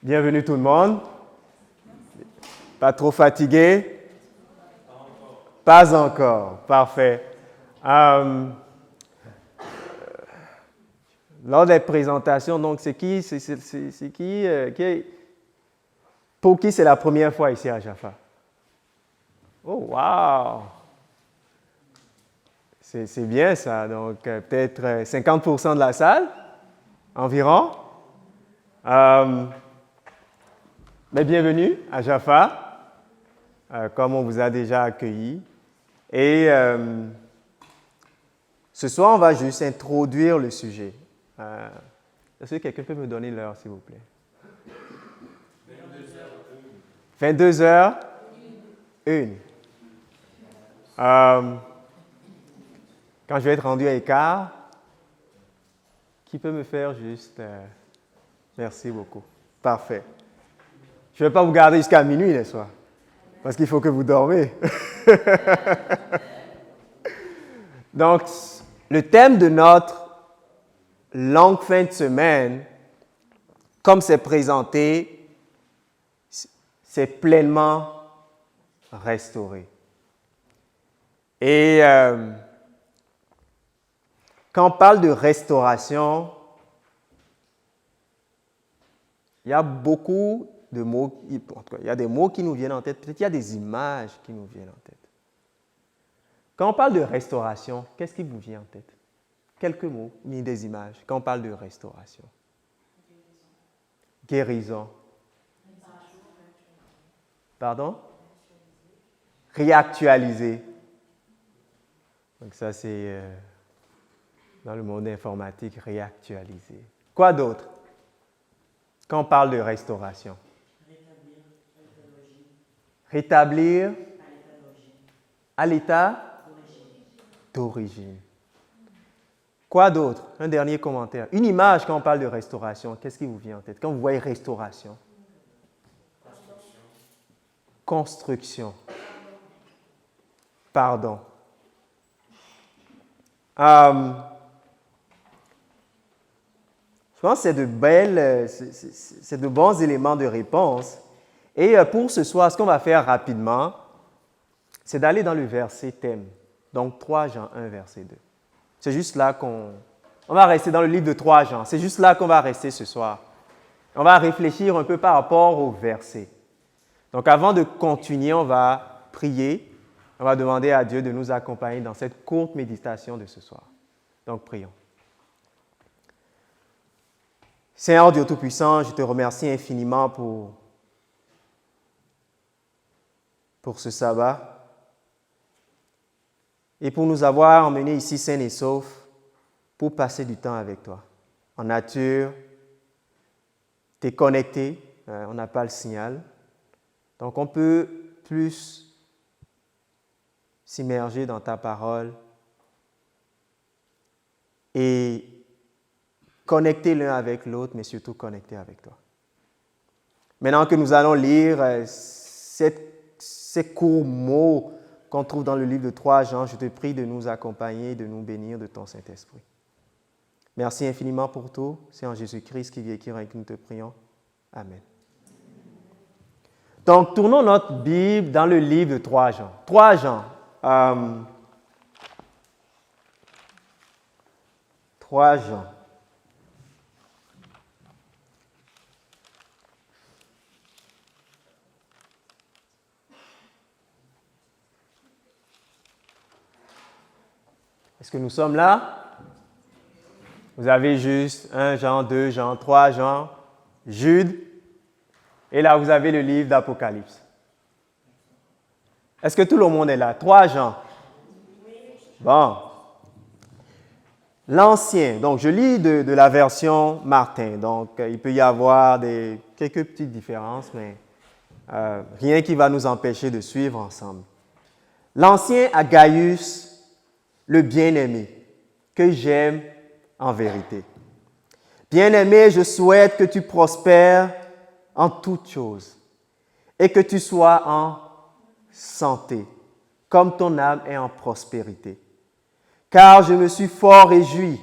Bienvenue tout le monde. Pas trop fatigué? Pas encore. Parfait. Lors des présentations, donc c'est qui, pour qui c'est la première fois ici à Jaffa? Oh, wow! C'est bien ça. Donc, peut-être 50% de la salle, environ. Mais bienvenue à Jaffa, comme on vous a déjà accueilli. Et ce soir, on va juste introduire le sujet. Est-ce que quelqu'un peut me donner l'heure, s'il vous plaît? 22h01. Quand je vais être rendu à écart, qui peut me faire juste... merci beaucoup. Parfait. Je ne vais pas vous garder jusqu'à minuit, n'est-ce pas? Parce qu'il faut que vous dormez. Donc, le thème de notre longue fin de semaine, comme c'est présenté, c'est pleinement restauré. Et quand on parle de restauration, il y a beaucoup de mots, en tout cas, il y a des mots qui nous viennent en tête, peut-être il y a des images qui nous viennent en tête. Quand on parle de restauration, qu'est-ce qui vous vient en tête? Quelques mots, ni des images, quand on parle de restauration. Guérison. Pardon? Réactualiser. Donc ça, c'est dans le monde informatique, réactualiser. Quoi d'autre? Quand on parle de restauration. Rétablir à l'état d'origine. Quoi d'autre? Un dernier commentaire. Une image quand on parle de restauration, qu'est-ce qui vous vient en tête? Quand vous voyez restauration. Construction. Pardon. Je pense que c'est de bons éléments de réponse. Et pour ce soir, ce qu'on va faire rapidement, c'est d'aller dans le verset thème. Donc 3 Jean 1, verset 2. C'est juste là qu'on va rester dans le livre de 3 Jean. C'est juste là qu'on va rester ce soir. On va réfléchir un peu par rapport au verset. Donc avant de continuer, on va prier. On va demander à Dieu de nous accompagner dans cette courte méditation de ce soir. Donc prions. Seigneur Dieu Tout-Puissant, je te remercie infiniment pour ce sabbat et pour nous avoir emmenés ici sains et saufs pour passer du temps avec toi. En nature, tu es connecté, on n'a pas le signal, donc on peut plus s'immerger dans ta parole et connecter l'un avec l'autre, mais surtout connecter avec toi. Maintenant que nous allons lire ces courts mots qu'on trouve dans le livre de 3 Jean, je te prie de nous accompagner, de nous bénir de ton Saint-Esprit. Merci infiniment pour tout. C'est en Jésus-Christ qui vit et qui règne que nous te prions. Amen. Donc, tournons notre Bible dans le livre de 3 Jean. 3 Jean. 3 Jean. Est-ce que nous sommes là? Vous avez juste 1 Jean, 2 Jean, 3 Jean, Jude, et là vous avez le livre d'Apocalypse. Est-ce que tout le monde est là? 3 Jean. Bon. L'Ancien, donc je lis de la version Martin, donc il peut y avoir quelques petites différences, mais rien qui va nous empêcher de suivre ensemble. L'Ancien à Gaius, le bien-aimé, que j'aime en vérité. Bien-aimé, je souhaite que tu prospères en toutes choses et que tu sois en santé, comme ton âme est en prospérité. Car je me suis fort réjoui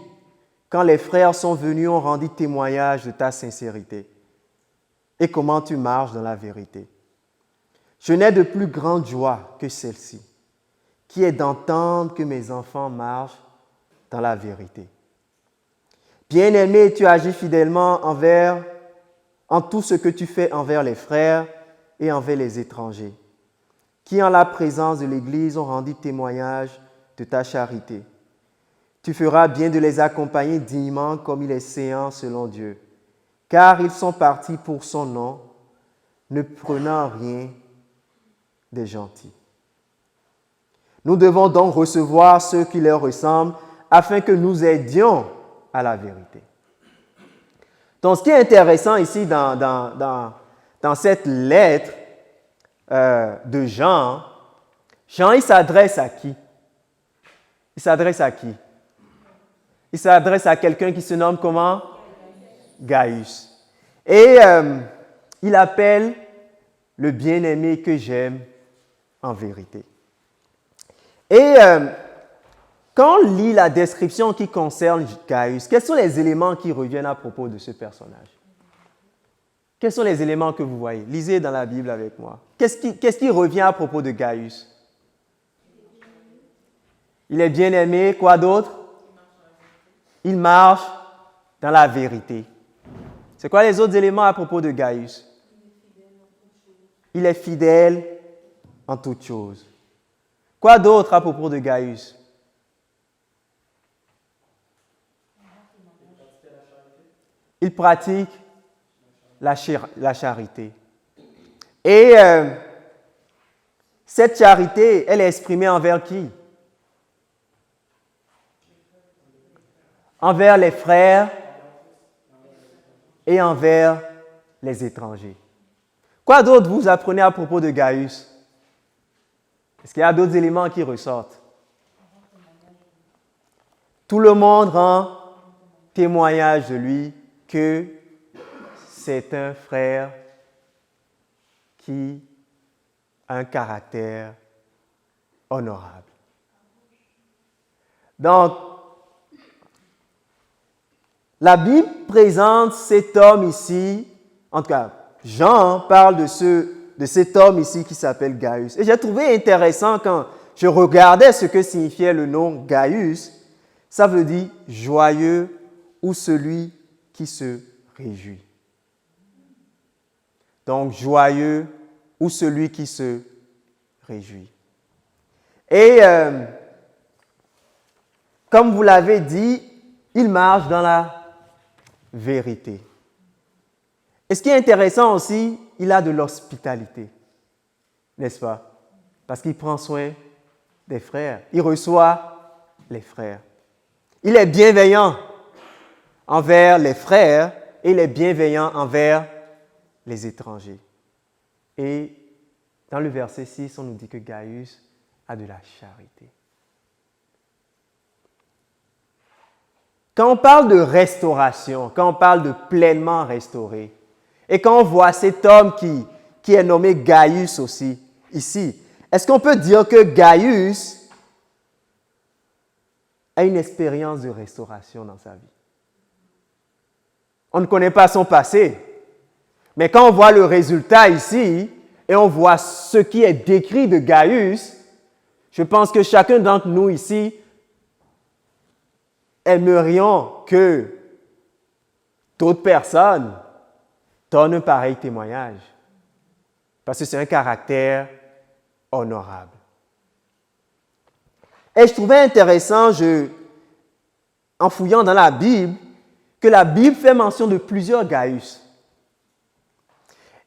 quand les frères sont venus, ont rendu témoignage de ta sincérité. et comment tu marches dans la vérité. Je n'ai de plus grande joie que celle-ci, qui est d'entendre que mes enfants marchent dans la vérité. Bien-aimé, tu agis fidèlement en tout ce que tu fais envers les frères et envers les étrangers, qui en la présence de l'Église ont rendu témoignage de ta charité. Tu feras bien de les accompagner dignement comme il est séant selon Dieu, car ils sont partis pour son nom, ne prenant rien des gentils. Nous devons donc recevoir ceux qui leur ressemblent afin que nous aidions à la vérité. Donc, ce qui est intéressant ici dans cette lettre de Jean, Jean, il s'adresse à qui? Il s'adresse à qui? Il s'adresse à quelqu'un qui se nomme comment? Gaius. Et il appelle le bien-aimé que j'aime en vérité. Et quand on lit la description qui concerne Gaius, quels sont les éléments qui reviennent à propos de ce personnage? Quels sont les éléments que vous voyez? Lisez dans la Bible avec moi. Qu'est-ce qui revient à propos de Gaius? Il est bien-aimé. Quoi d'autre? Il marche dans la vérité. C'est quoi les autres éléments à propos de Gaius? Il est fidèle en toutes choses. Quoi d'autre à propos de Gaius? Il pratique la charité. Et cette charité, elle est exprimée envers qui? Envers les frères et envers les étrangers. Quoi d'autre vous apprenez à propos de Gaius? Est-ce qu'il y a d'autres éléments qui ressortent? Tout le monde rend témoignage de lui que c'est un frère qui a un caractère honorable. Donc, la Bible présente cet homme ici, en tout cas, Jean parle de cet homme ici qui s'appelle Gaius. Et j'ai trouvé intéressant quand je regardais ce que signifiait le nom Gaius, ça veut dire joyeux ou celui qui se réjouit. Donc, joyeux ou celui qui se réjouit. Et comme vous l'avez dit, il marche dans la vérité. Et ce qui est intéressant aussi, il a de l'hospitalité, n'est-ce pas? Parce qu'il prend soin des frères, il reçoit les frères. Il est bienveillant envers les frères et il est bienveillant envers les étrangers. Et dans le verset 6, on nous dit que Gaius a de la charité. Quand on parle de restauration, quand on parle de pleinement restaurer, et quand on voit cet homme qui est nommé Gaius aussi, ici, est-ce qu'on peut dire que Gaius a une expérience de restauration dans sa vie? On ne connaît pas son passé, mais quand on voit le résultat ici, et on voit ce qui est décrit de Gaius, je pense que chacun d'entre nous ici aimerions que d'autres personnes donnent un pareil témoignage, parce que c'est un caractère honorable. Et je trouvais intéressant, en fouillant dans la Bible, que la Bible fait mention de plusieurs Gaius.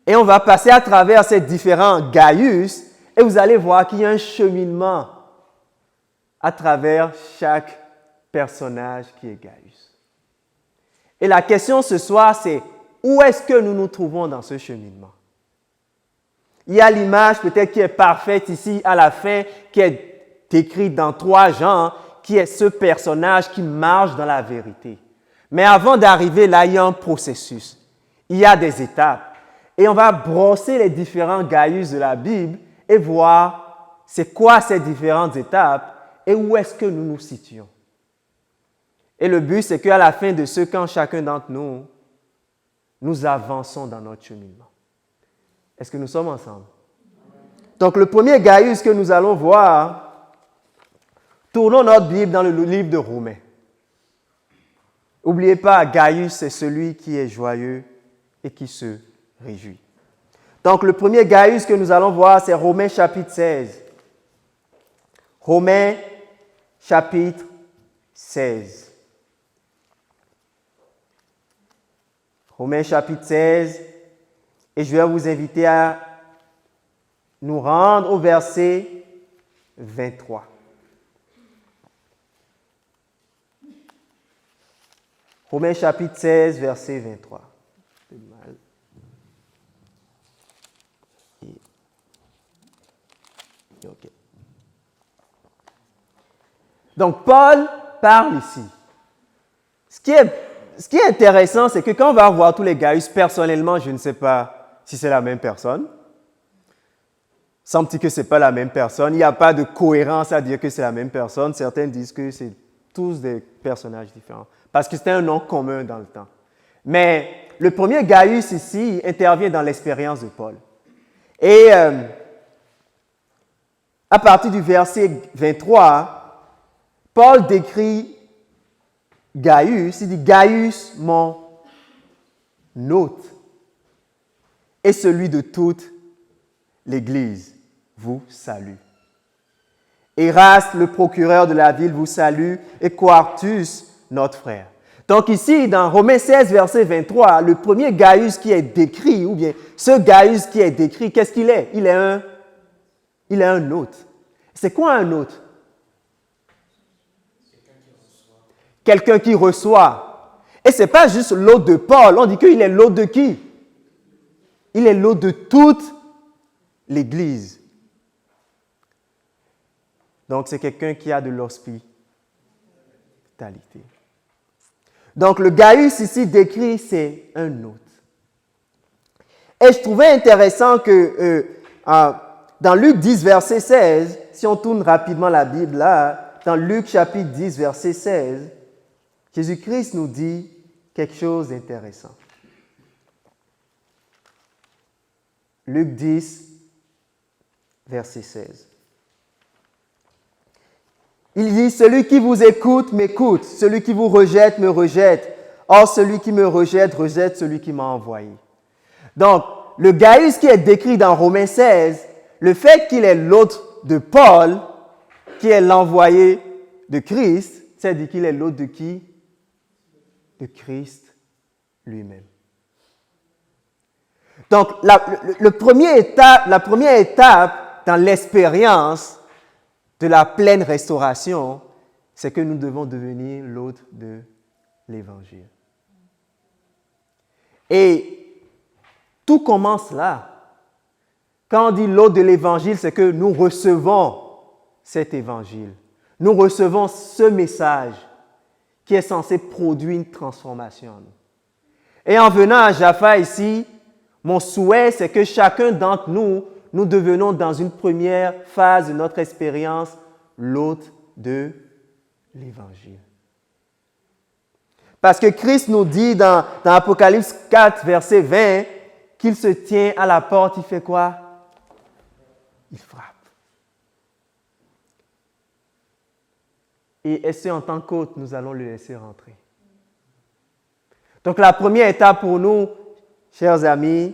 Et on va passer à travers ces différents Gaius, et vous allez voir qu'il y a un cheminement à travers chaque personnage qui est Gaius. Et la question ce soir, c'est où est-ce que nous nous trouvons dans ce cheminement? Il y a l'image peut-être qui est parfaite ici à la fin, qui est décrite dans 3 Jean, qui est ce personnage qui marche dans la vérité. Mais avant d'arriver là, il y a un processus. Il y a des étapes. Et on va brosser les différents Gaius de la Bible et voir c'est quoi ces différentes étapes et où est-ce que nous nous situons. Et le but, c'est qu'à la fin de ce, quand chacun d'entre nous nous avançons dans notre cheminement. Est-ce que nous sommes ensemble? Donc, le premier Gaius que nous allons voir, tournons notre Bible dans le livre de Romains. N'oubliez pas, Gaius, c'est celui qui est joyeux et qui se réjouit. Donc, le premier Gaius que nous allons voir, c'est Romains chapitre 16. Romains chapitre 16. Romains chapitre 16. Et je vais vous inviter à nous rendre au verset 23. Romains chapitre 16, verset 23. Okay. Donc, Paul parle ici. Ce qui est intéressant, c'est que quand on va voir tous les Gaius, personnellement, je ne sais pas si c'est la même personne. Semble-t-il que ce n'est pas la même personne. Il n'y a pas de cohérence à dire que c'est la même personne. Certains disent que c'est tous des personnages différents. Parce que c'était un nom commun dans le temps. Mais le premier Gaius ici intervient dans l'expérience de Paul. Et à partir du verset 23, Paul décrit Gaius. Il dit « Gaius, mon hôte, et celui de toute l'Église, vous salue. Eraste, le procureur de la ville, vous salue, et Quartus, notre frère. » Donc ici, dans Romains 16, verset 23, le premier Gaius qui est décrit, ou bien ce Gaius qui est décrit, qu'est-ce qu'il est? Il est un hôte. C'est quoi un hôte? Quelqu'un qui reçoit. Et ce n'est pas juste l'hôte de Paul, on dit qu'il est l'hôte de qui? Il est l'hôte de toute l'Église. Donc, c'est quelqu'un qui a de l'hospitalité. Donc, le Gaius ici décrit, c'est un hôte. Et je trouvais intéressant que dans Luc 10, verset 16, si on tourne rapidement la Bible là, dans Luc chapitre 10, verset 16, Jésus-Christ nous dit quelque chose d'intéressant. Luc 10, verset 16. Il dit, « Celui qui vous écoute, m'écoute. Celui qui vous rejette, me rejette. Or, celui qui me rejette, rejette celui qui m'a envoyé. » Donc, le Gaius qui est décrit dans Romains 16, le fait qu'il est l'hôte de Paul, qui est l'envoyé de Christ, c'est-à-dire qu'il est l'hôte de qui? De Christ lui-même. Donc, la première étape dans l'expérience de la pleine restauration, c'est que nous devons devenir l'hôte de l'Évangile. Et tout commence là. Quand on dit l'hôte de l'Évangile, c'est que nous recevons cet Évangile. Nous recevons ce message qui est censé produire une transformation en nous. Et en venant à Jaffa ici, mon souhait, c'est que chacun d'entre nous, nous devenons dans une première phase de notre expérience l'hôte de l'Évangile. Parce que Christ nous dit dans Apocalypse 4, verset 20, qu'il se tient à la porte, il fait quoi? Il frappe. Et est-ce en tant qu'hôte, nous allons le laisser rentrer? Donc la première étape pour nous, chers amis,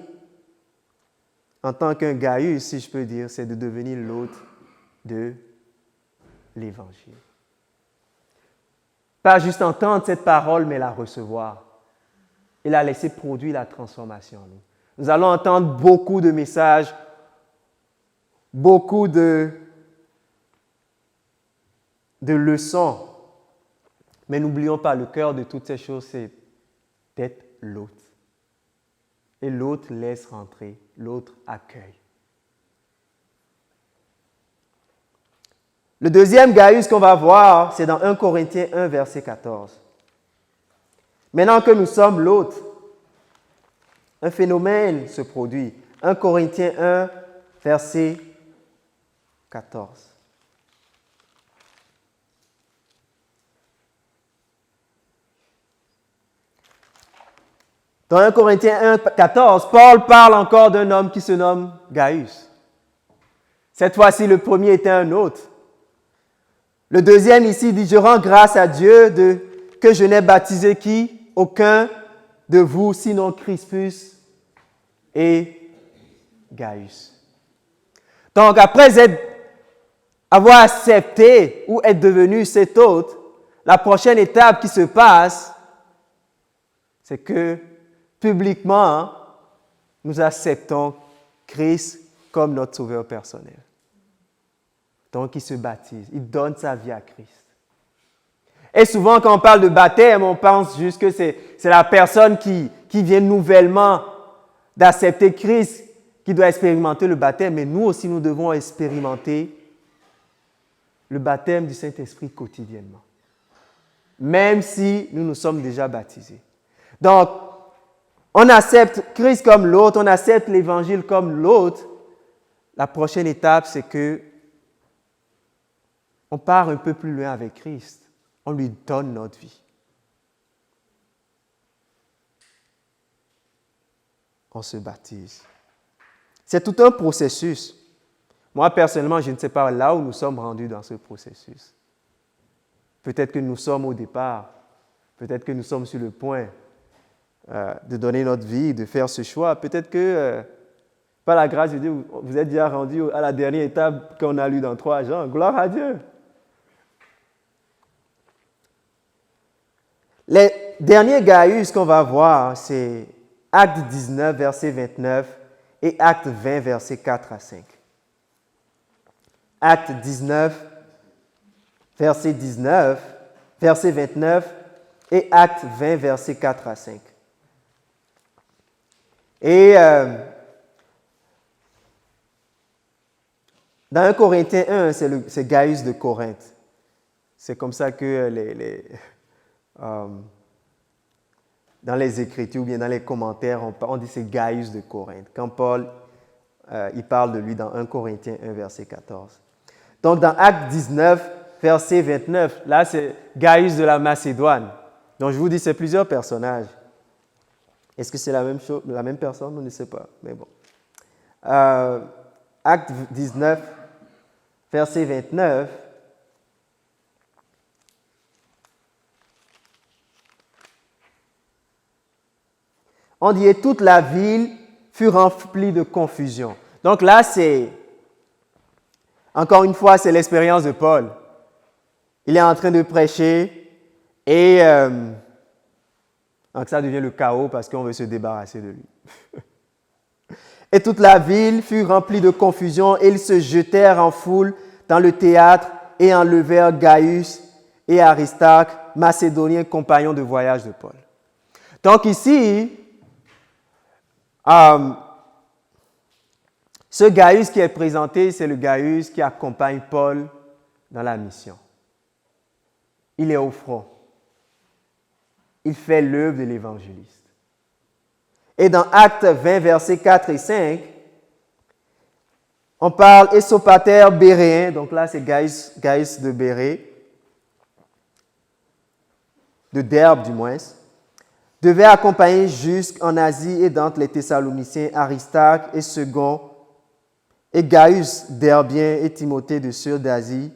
en tant qu'un Gaius, si je peux dire, c'est de devenir l'hôte de l'Évangile. Pas juste entendre cette parole, mais la recevoir et la laisser produire la transformation en nous. Nous allons entendre beaucoup de messages, beaucoup de leçons, mais n'oublions pas, le cœur de toutes ces choses, c'est d'être l'hôte. Et l'autre laisse rentrer, l'autre accueille. Le deuxième Gaius qu'on va voir, c'est dans 1 Corinthiens 1, verset 14. Maintenant que nous sommes l'hôte, un phénomène se produit. 1 Corinthiens 1, verset 14. Dans 1 Corinthiens 1, 14, Paul parle encore d'un homme qui se nomme Gaius. Cette fois-ci, le premier était un autre. Le deuxième ici dit, je rends grâce à Dieu que je n'ai baptisé qui? Aucun de vous, sinon Crispus et Gaius. Donc, après avoir accepté ou être devenu cet autre, la prochaine étape qui se passe, c'est que publiquement, nous acceptons Christ comme notre sauveur personnel. Donc, il se baptise, il donne sa vie à Christ. Et souvent, quand on parle de baptême, on pense juste que c'est la personne qui vient nouvellement d'accepter Christ qui doit expérimenter le baptême. Mais nous aussi, nous devons expérimenter le baptême du Saint-Esprit quotidiennement, même si nous nous sommes déjà baptisés. Donc, on accepte Christ comme l'autre, on accepte l'Évangile comme l'autre. La prochaine étape, c'est que on part un peu plus loin avec Christ. On lui donne notre vie. On se baptise. C'est tout un processus. Moi, personnellement, je ne sais pas là où nous sommes rendus dans ce processus. Peut-être que nous sommes au départ. Peut-être que nous sommes sur le point de donner notre vie, de faire ce choix. Peut-être que, par la grâce de Dieu, vous êtes déjà rendu à la dernière étape qu'on a lue dans 3 Jean. Gloire à Dieu. Les derniers Gaius qu'on va voir, c'est Acte 19, verset 29 et Acte 20, verset 4 à 5. Acte 19, verset 29 et Acte 20, verset 4 à 5. Et dans 1 Corinthiens 1, c'est Gaius de Corinthe. C'est comme ça que dans les Écritures ou bien dans les commentaires, on dit c'est Gaius de Corinthe. Quand Paul il parle de lui dans 1 Corinthiens 1, verset 14. Donc dans Acte 19, verset 29, là c'est Gaius de la Macédoine. Donc je vous dis, c'est plusieurs personnages. Est-ce que c'est la même chose, la même personne? On ne sait pas, mais bon. Acte 19, verset 29. On dit, et toute la ville fut remplie de confusion. Donc là, encore une fois, c'est l'expérience de Paul. Il est en train de prêcher et donc ça devient le chaos parce qu'on veut se débarrasser de lui. Et toute la ville fut remplie de confusion et ils se jetèrent en foule dans le théâtre et enlevèrent Gaius et Aristarque, macédoniens compagnons de voyage de Paul. Donc ici, ce Gaius qui est présenté, c'est le Gaius qui accompagne Paul dans la mission. Il est au front. Il fait l'œuvre de l'évangéliste. Et dans Actes 20, versets 4 et 5, on parle Sopater béréen, donc là c'est Gaius de Bérée, de Derbe du moins, devait accompagner jusqu'en Asie et d'entre les Thessaloniciens Aristarque et Second, et Gaius d'Herbien et Timothée de Sure d'Asie,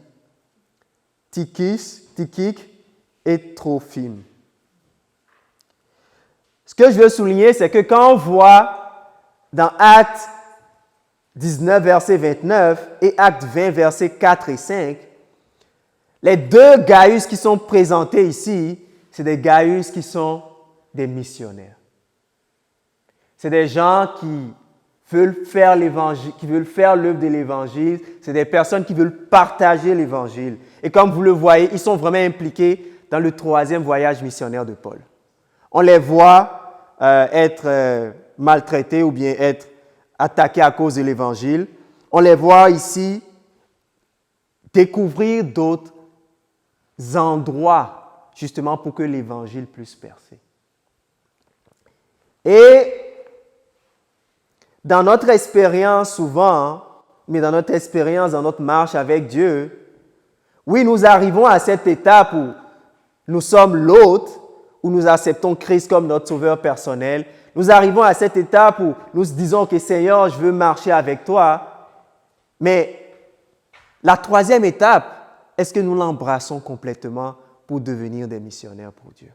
Tychique et Trophime. Ce que je veux souligner, c'est que quand on voit dans Actes 19, verset 29 et Actes 20, versets 4 et 5, les deux Gaius qui sont présentés ici, c'est des Gaius qui sont des missionnaires. C'est des gens qui veulent faire l'évangile, qui veulent faire l'œuvre de l'évangile. C'est des personnes qui veulent partager l'évangile. Et comme vous le voyez, ils sont vraiment impliqués dans le 3e voyage missionnaire de Paul. On les voit être maltraités ou bien être attaqués à cause de l'évangile. On les voit ici découvrir d'autres endroits justement pour que l'évangile puisse percer. Et dans notre expérience souvent, mais dans notre expérience, dans notre marche avec Dieu, oui, nous arrivons à cette étape où nous sommes l'hôte, où nous acceptons Christ comme notre sauveur personnel, nous arrivons à cette étape où nous disons que Seigneur, je veux marcher avec toi. Mais la troisième étape, est-ce que nous l'embrassons complètement pour devenir des missionnaires pour Dieu?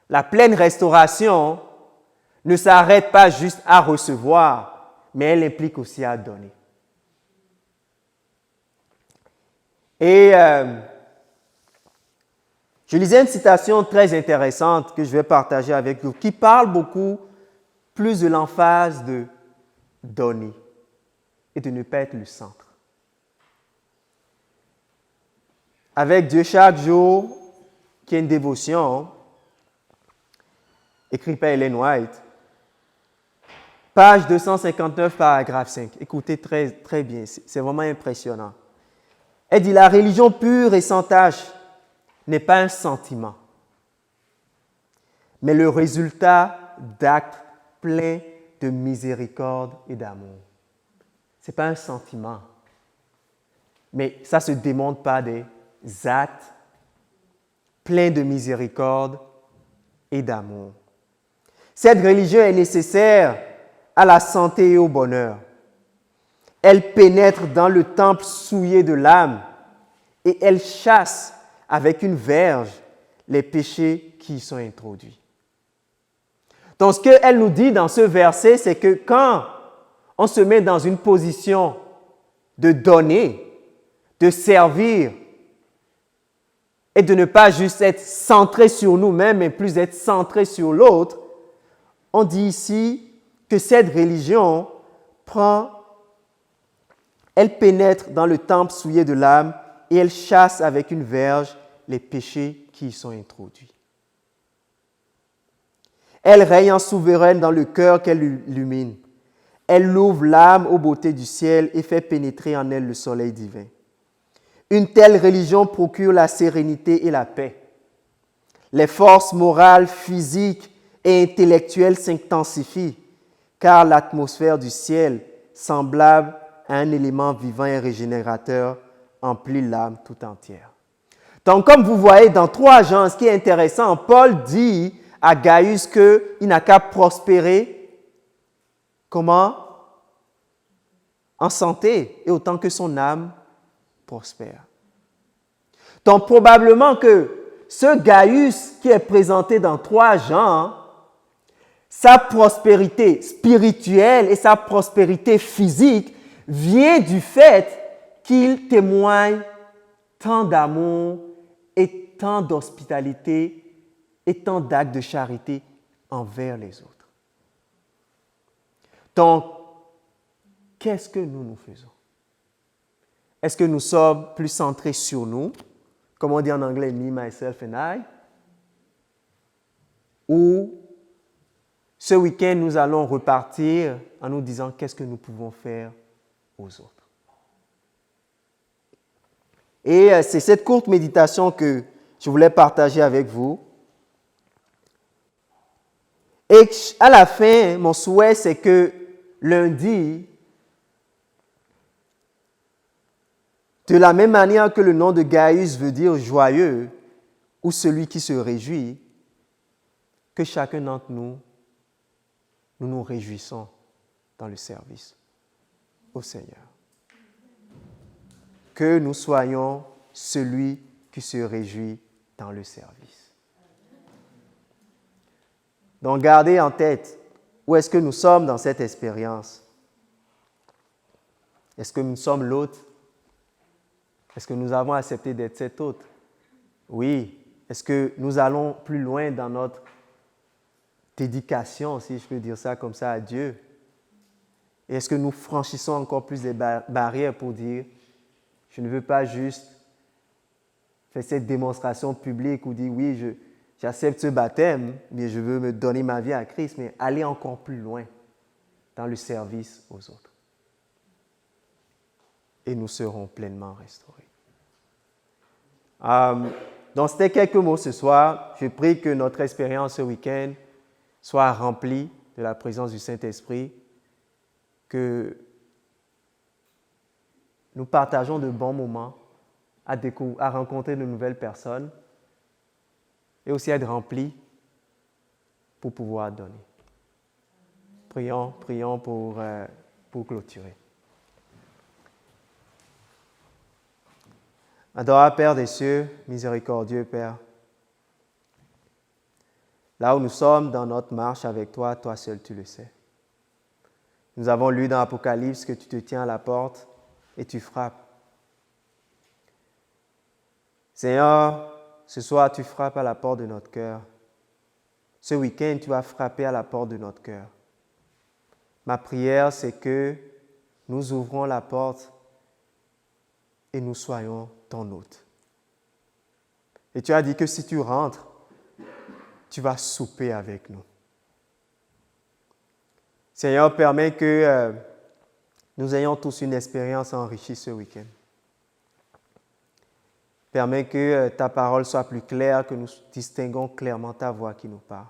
La pleine restauration ne s'arrête pas juste à recevoir, mais elle implique aussi à donner. Et je lisais une citation très intéressante que je vais partager avec vous, qui parle beaucoup plus de l'emphase de donner et de ne pas être le centre. Avec Dieu chaque jour, qui est une dévotion, écrit par Ellen White, page 259, paragraphe 5. Écoutez très, très bien, c'est vraiment impressionnant. Elle dit, la religion pure et sans tache n'est pas un sentiment, mais le résultat d'actes pleins de miséricorde et d'amour. Ce n'est pas un sentiment, mais ça se démontre par des actes pleins de miséricorde et d'amour. Cette religion est nécessaire à la santé et au bonheur. Elle pénètre dans le temple souillé de l'âme et elle chasse avec une verge les péchés qui y sont introduits. Donc, ce qu'elle nous dit dans ce verset, c'est que quand on se met dans une position de donner, de servir, et de ne pas juste être centré sur nous-mêmes, mais plus être centré sur l'autre, on dit ici que cette religion elle pénètre dans le temple souillé de l'âme et elle chasse avec une verge les péchés qui y sont introduits. Elle règne en souveraine dans le cœur qu'elle illumine. Elle ouvre l'âme aux beautés du ciel et fait pénétrer en elle le soleil divin. Une telle religion procure la sérénité et la paix. Les forces morales, physiques et intellectuelles s'intensifient, car l'atmosphère du ciel, semblable à un élément vivant et régénérateur, emplit l'âme tout entière. Donc, comme vous voyez dans 3 Jean, ce qui est intéressant, Paul dit à Gaius qu'il n'a qu'à prospérer. Comment? En santé, et autant que son âme prospère. Donc, probablement que ce Gaius qui est présenté dans 3 Jean, sa prospérité spirituelle et sa prospérité physique vient du fait qu'il témoigne tant d'amour et tant d'hospitalité et tant d'actes de charité envers les autres. Donc, qu'est-ce que nous faisons? Est-ce que nous sommes plus centrés sur nous, comme on dit en anglais, me, myself and I, ou ce week-end, nous allons repartir en nous disant qu'est-ce que nous pouvons faire aux autres? Et c'est cette courte méditation que je voulais partager avec vous. Et à la fin, mon souhait, c'est que lundi, de la même manière que le nom de Gaius veut dire joyeux ou celui qui se réjouit, que chacun d'entre nous, nous nous réjouissons dans le service au Seigneur. Que nous soyons celui qui se réjouit dans le service. Donc, gardez en tête où est-ce que nous sommes dans cette expérience. Est-ce que nous sommes l'autre? Est-ce que nous avons accepté d'être cet autre? Oui. Est-ce que nous allons plus loin dans notre dédication, si je peux dire ça comme ça, à Dieu? Et est-ce que nous franchissons encore plus des barrières pour dire, je ne veux pas juste faire cette démonstration publique ou dire, oui, j'accepte ce baptême, mais je veux me donner ma vie à Christ, mais aller encore plus loin dans le service aux autres. Et nous serons pleinement restaurés. Donc, c'était quelques mots ce soir. Je prie que notre expérience ce week-end soit remplie de la présence du Saint-Esprit, que nous partageons de bons moments à rencontrer de nouvelles personnes et aussi être remplis pour pouvoir donner. Prions pour clôturer. Adorable Père des cieux, miséricordieux Père, là où nous sommes dans notre marche avec toi, toi seul tu le sais. Nous avons lu dans l'Apocalypse que tu te tiens à la porte et tu frappes. Seigneur, ce soir tu frappes à la porte de notre cœur. Ce week-end, tu vas frapper à la porte de notre cœur. Ma prière, c'est que nous ouvrons la porte et nous soyons ton hôte. Et tu as dit que si tu rentres, tu vas souper avec nous. Seigneur, permets que nous ayons tous une expérience enrichie ce week-end. Permets que ta parole soit plus claire, que nous distinguons clairement ta voix qui nous parle.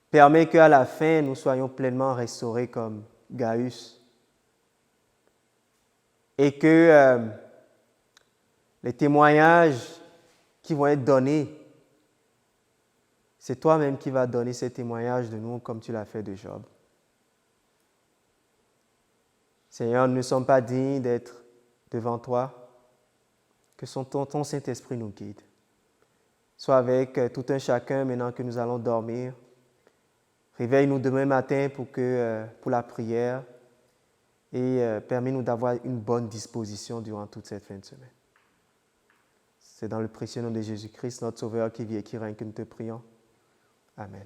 Permets qu'à la fin, nous soyons pleinement restaurés comme Gaius. Et que les témoignages qui vont être donnés, c'est toi-même qui vas donner ces témoignages de nous comme tu l'as fait de Job. Seigneur, nous ne sommes pas dignes d'être devant toi. Que ton Saint-Esprit nous guide. Sois avec tout un chacun maintenant que nous allons dormir. Réveille-nous demain matin pour la prière et permets-nous d'avoir une bonne disposition durant toute cette fin de semaine. C'est dans le précieux nom de Jésus-Christ, notre Sauveur qui vit et qui règne, que nous te prions. Amen.